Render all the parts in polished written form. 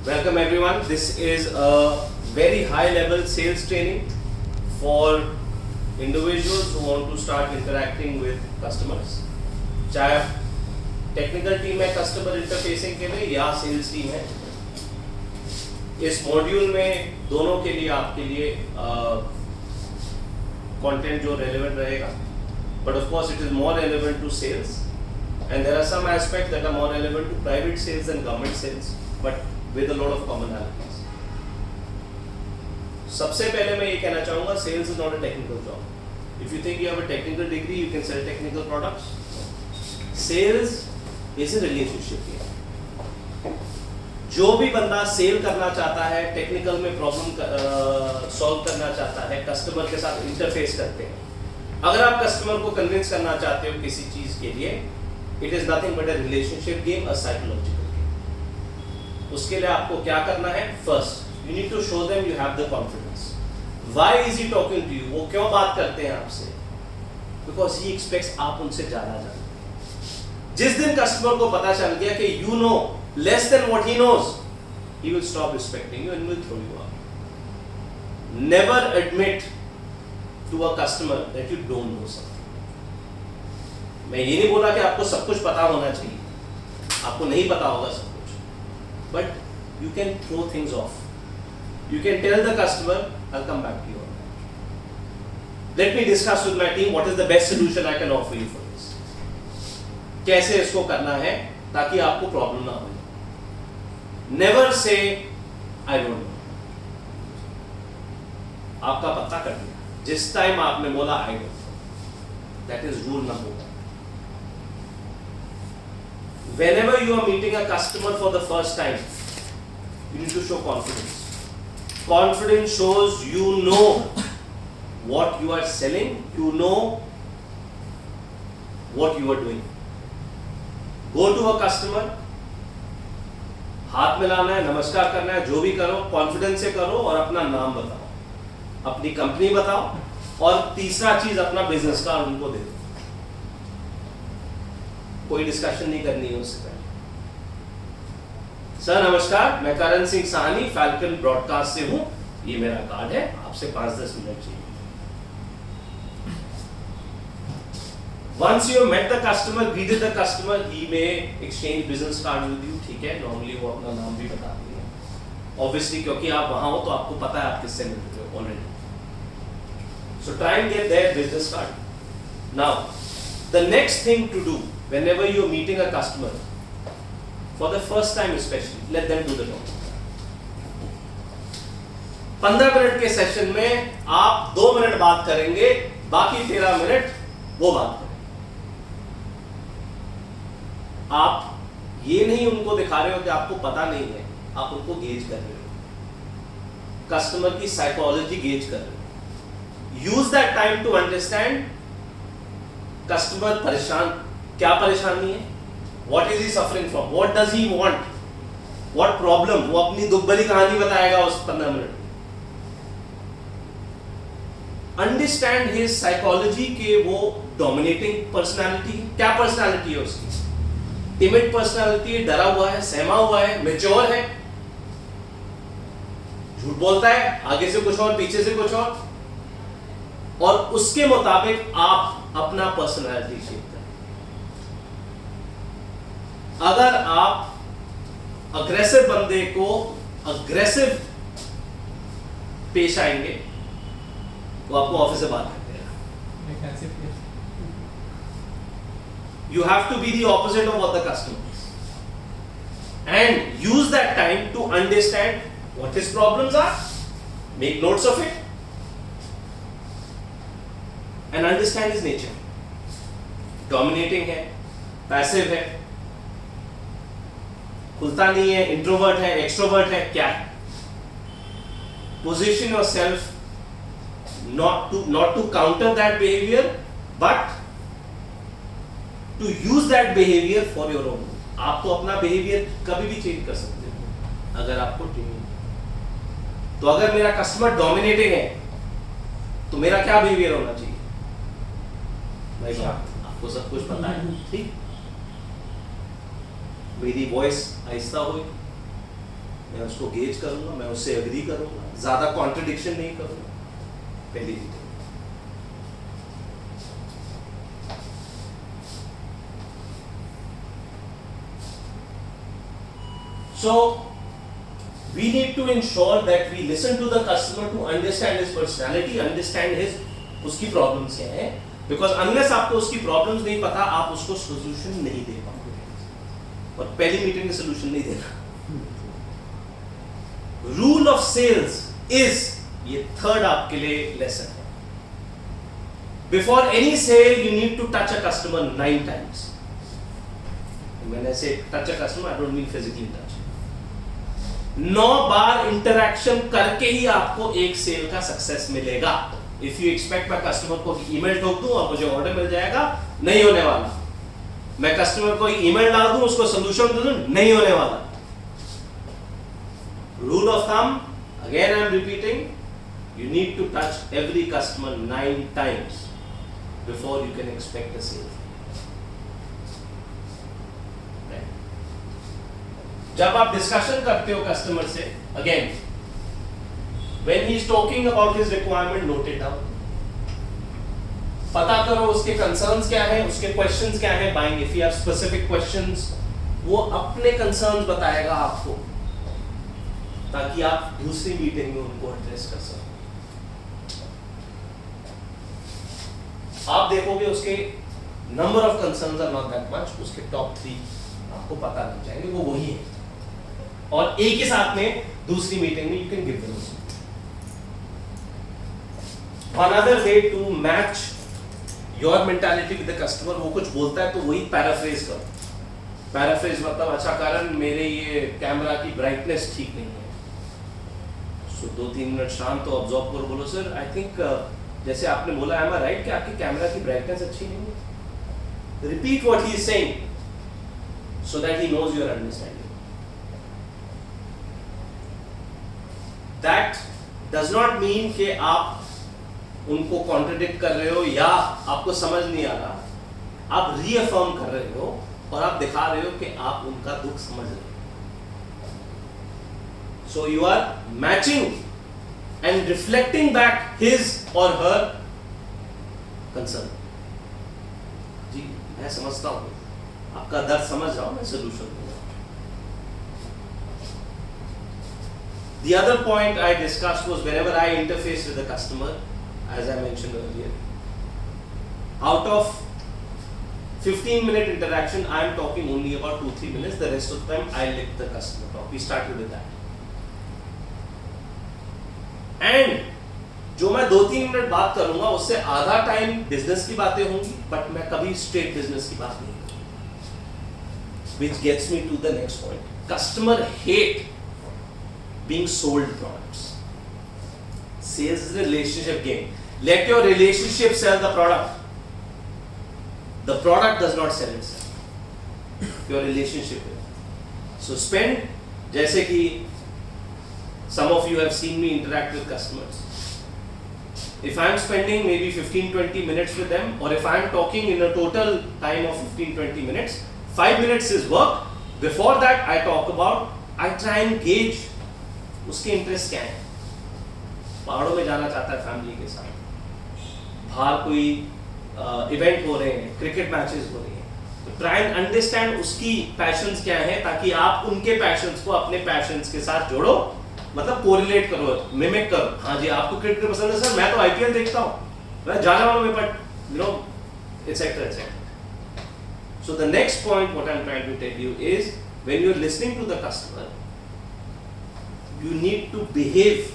Welcome everyone. This is a very high level sales training for individuals who want to start interacting with customers. चाहे आप technical team है customer interfacing के लिए या sales team है, इस module में दोनों के लिए आपके लिए कंटेंट जो रेलेवेंट रहेगा, but of course it is more relevant to sales and there are some aspects that are more relevant to private sales and government sales, but with a lot of commonalities. सबसे पहले मैं ये कहना चाहूँगा, sales is not a technical job. If you think you have a technical degree, you can sell technical products. Sales is a relationship game. जो भी बंदा cell करना चाहता है, टेक्निकल में प्रॉब्लम सॉल्व करना चाहता है, कस्टमर के साथ इंटरफेस करते हैं, अगर आप कस्टमर को कन्विंस करना चाहते हो किसी चीज के लिए, it is nothing but a relationship game, a psychological game. उसके लिए आपको क्या करना है? First you need to show them you have the confidence. Why is he talking to you? वो क्यों बात करते हैं आपसे? बिकॉज ही एक्सपेक्ट्स आप उनसे ज्यादा जानो. जिस दिन कस्टमर को पता चल गया कि you know less than what he knows, he will stop respecting you and will throw you out. Never admit to a customer that you don't know something. मैं ये नहीं बोला कि आपको सब कुछ पता होना चाहिए, आपको नहीं पता होगा सब कुछ, but you can throw things off. You can tell the customer, I'll come back to you on that. Let me discuss with my team what is the best solution I can offer you for this. कैसे इसको करना है ताकि आपको problem ना हो. Never say I don't know. आपका पत्ता कट गया जिस टाइम आपने बोला I don't know. That is rule number 1. Whenever you are meeting a customer for the first time, you need to show confidence. Confidence shows you know what you are selling, you know what you are doing. Go to a customer, हाथ मिलाना है, नमस्कार करना है, जो भी करो confidence से करो और अपना नाम बताओ, अपनी कंपनी बताओ और तीसरा चीज अपना बिजनेस कार्ड उनको दे दो. कोई डिस्कशन नहीं करनी है उससे पहले. सर नमस्कार, मैं करण सिंह साहनी फैल्कन ब्रॉडकास्ट से हूं, ये मेरा कार्ड है, आपसे 5-10 मिनट चाहिए. Once you have met the customer, greeted the customer, he may exchange business cards with you. ठीक है, normally वो अपना नाम भी बताती है. Obviously क्योंकि आप वहाँ हो तो आपको पता है आप किससे मिल रहे हो already. So try and get their business card. Now, the next thing to do whenever you are meeting a customer, for the first time especially, let them do the talk. 15 minute के session में आप 2 minute बात करेंगे, बाकी 13 minute वो बात करेंगे. आप ये नहीं उनको दिखा रहे हो कि आपको पता नहीं है, आप उनको गेज कर रहे हो, कस्टमर की साइकोलॉजी गेज कर रहे हो. Use that time to understand customer परेशान, क्या परेशानी है, what is he suffering from, what does he want, what problem. वो अपनी दुख भरी कहानी बताएगा उस 15 मिनट में. अंडरस्टैंड हिज साइकोलॉजी के वो डोमिनेटिंग पर्सनालिटी, क्या पर्सनालिटी है उसकी, टिमिड पर्सनालिटी है, डरा हुआ है, सहमा हुआ है, मैच्योर है, झूठ बोलता है, आगे से कुछ और पीछे से कुछ और उसके मुताबिक आप अपना पर्सनालिटी शेप करें. अगर आप अग्रेसिव बंदे को अग्रेसिव पेश आएंगे तो आपको ऑफिस से बात करते हैं. You have to be the opposite of what the customer is and use that time to understand what his problems are, make notes of it and understand his nature. Dominating है, passive है, खुलता नहीं है, introvert है, extrovert है, क्या है? Position yourself not to counter that behavior but to use that behavior for your own. आप तो अपना behavior कभी भी चेंज कर सकते हो अगर आपको ट्रेनिंग. तो अगर मेरा कस्टमर डोमिनेटिंग है तो मेरा क्या बिहेवियर होना चाहिए? भाई साहब आपको सब कुछ पता है, ठीक, मेरी वॉइस आहिस्ता हो, मैं उसको गेज करूंगा, मैं उससे एग्री करूंगा, ज्यादा कॉन्ट्रडिक्शन नहीं करूंगा। पहली meeting. So we need to ensure that we listen to the customer to understand his personality, understand his उसकी प्रॉब्लम्स क्या है, बिकॉज अनलेस आपको उसकी प्रॉब्लम्स नहीं पता आप उसको सोल्यूशन नहीं दे पाओगे। और पहली मीटिंग में सोल्यूशन नहीं देना। रूल ऑफ सेल्स इज, ये थर्ड आपके लिए लेसन है, before any sale you need to touch a customer 9 times। मैंने से touch a customer, I don't mean physically touch. 9 बार इंटरैक्शन करके ही आपको एक सेल का सक्सेस मिलेगा। इफ यू एक्सपेक्ट मैं कस्टमर को ईमेल ठोक दूं और मुझे ऑर्डर मिल जाएगा, नहीं होने वाला। मैं कस्टमर को ईमेल डाल दूं, उसको सोल्यूशन दे दूं, नहीं होने वाला। Rule of thumb, again I am repeating, you need to touch every customer 9 times before you can expect a sale. Right? जब आप डिस्कशन करते हो कस्टमर से, again, when he is talking about his requirement, note it down. पता करो उसके concerns क्या हैं, उसके questions क्या हैं, buying if you have specific questions, वो अपने concerns बताएगा आपको, ताकि आप दूसरी मीटिंग में उनको एड्रेस कर सको। आप देखोगे उसके number of concerns are not that much, उसके टॉप 3 आपको पता लग जाएंगे, वो वही है, और एक ही साथ में दूसरी मीटिंग में you can give them. Another way to match your mentality with the customer, वो कुछ बोलता है तो वही पैराफ्रेज करो। पैराफ्रेज मतलब, अच्छा कारण मेरे ये कैमरा की ब्राइटनेस ठीक नहीं है, सो 2-3 मिनट शांत तो ऑब्जर्व करो, बोलो सर आई थिंक जैसे आपने बोला, am I right कि आपकी कैमरा की ब्राइटनेस अच्छी नहीं है? Repeat what he is saying so that he knows you are understanding. That does not mean कि आप उनको कॉन्ट्रडिक्ट कर रहे हो या आपको समझ नहीं आ रहा, आप रीअफर्म कर रहे हो और आप दिखा रहे हो कि आप उनका दुख समझ रहे हो। So you are matching and reflecting back his or her concern. जी मैं समझता हूँ, आपका दर्द समझ रहा हूँ, मैं सोल्यूशन दूंगा। The other point I discussed was whenever I interface with the customer, as I mentioned earlier, out of 15-minute interaction, I am talking only about 2-3 minutes. The rest of the time, I let the customer talk. We started with that. And जो मैं 2-3 minute बात करूंगा, उससे आधा time business की बातें होंगी, but मैं कभी स्ट्रेट बिजनेस की बात नहीं करूंगा। Which gets me to the next point. Customer hate being sold products. Sales is a relationship game. Let your relationship sell the product. The product does not sell itself. Your relationship will. So spend, जैसे कि some of you have seen me interact with customers. If I am spending maybe 15-20 minutes with them, or if I am talking in a total time of 15-20 minutes, 5 minutes is work. Before that, I talk about, I try and gauge उसके interest क्या है। पहाड़ों में जाना चाहता है family के साथ, बाहर कोई इवेंट हो रहे हैं, क्रिकेट मैचेस हो रही हैं, तो ट्राई एंड अंडरस्टैंड उसकी पैशंस क्या हैं, ताकि आप उनके पैशंस को अपने पैशंस के साथ जोड़ो, मतलब कोरिलेट करो, मिमिक करो। हाँ जी आपको क्रिकेट पसंद है सर, मैं तो आईपीएल देखता हूँ, मैं जाने वाला हूँ, but you know etcetera etcetera. So the next point what I am trying to tell you is, when you are listening to the customer, you need to behave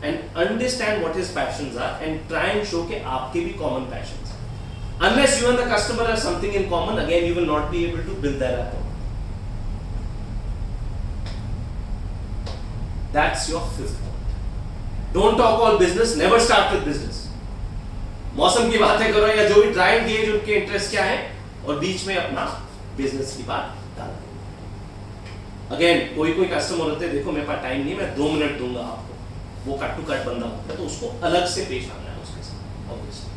and understand what his passions are and try and show कि आपके भी common passions हैं। Unless you and the customer have something in common, again you will not be able to build that rapport. That's your 5th point. Don't talk all business, never start with business. मौसम की बातें करो या जो भी, try and gauge उनके interest क्या है और बीच में अपना बिजनेस की बात डाल दो। अगेन कोई कस्टमर होते हैं, देखो मेरे पास टाइम नहीं, मैं 2 मिनट दूंगा आपको, वो कट टू कट बंदा होता है, तो उसको अलग से पेश आना है उसके साथ। Obviously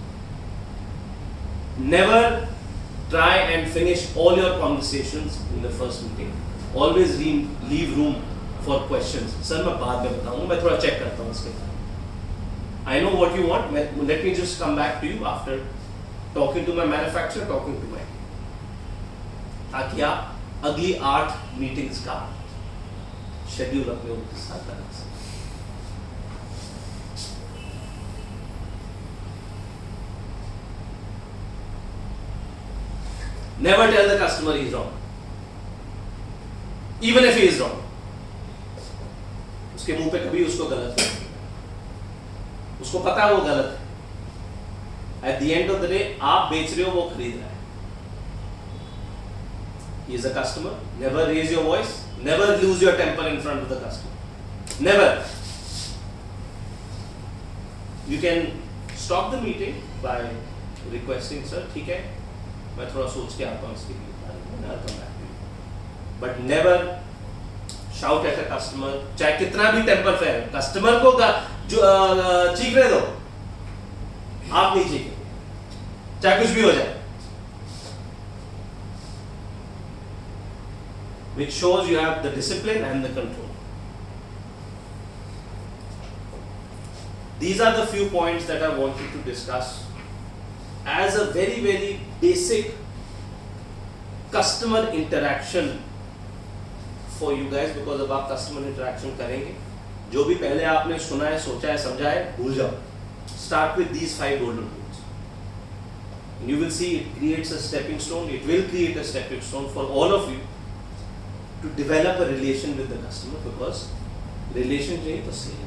never try and finish all your conversations in the first meeting, always leave room for questions. Sir मैं बाद में बताऊंगा, मैं थोड़ा चेक करता हूँ इसके बारे में. I know what you want, let me just come back to you after talking to my manufacturer, talking to my, ताकि आप अगली 8 मीटिंग्स का शेड्यूल अपने उनके साथ बना सकें. Never tell the customer he is wrong, even if he is wrong. उसके मुंह पे कभी उसको गलत है, उसको पता है वो गलत है. At the end of the day, आप बेच रहे हो, वो खरीद रहा है. He is a customer. Never raise your voice. Never lose your temper in front of the customer. Never. You can stop the meeting by requesting, sir, ठीक है, मैं थोड़ा सोच के आता हूँ इसके लिए, but never shout at a customer. चाहे कितना भी टेम्पर फेयर, कस्टमर को जो चीखने दो, आप नहीं चीखे, चाहे कुछ भी हो जाए. Which shows you have the discipline and the control. These are the few points that I wanted to discuss as a very, very basic customer interaction for you guys, because अब आप customer interaction करेंगे, जो भी पहले आपने सुना है, सोचा है, समझा है, भूल जाओ. Start with these 5 golden rules. And you will see it creates a stepping stone. It will create a stepping stone for all of you to develop a relation with the customer, because relation नहीं तो sale.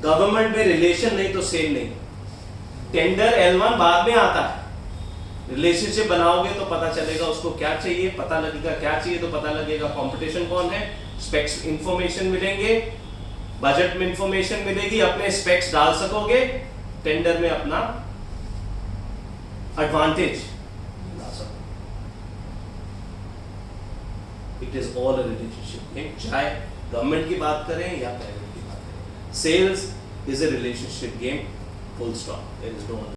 Government में relation नहीं तो cell नहीं. Tender L1 बाद में आता है. रिलेशनशिप बनाओगे तो पता चलेगा उसको क्या चाहिए, पता लगेगा क्या चाहिए तो पता लगेगा कंपटीशन कौन है, स्पेक्स इंफॉर्मेशन मिलेंगे, बजट में इंफॉर्मेशन मिलेगी, अपने स्पेक्स डाल सकोगे, टेंडर में अपना एडवांटेज ला सकोगे. It is all a relationship. चाहे गवर्नमेंट की बात करें या प्राइवेट की बात करें, sales is a relationship game, full stop. There is no other.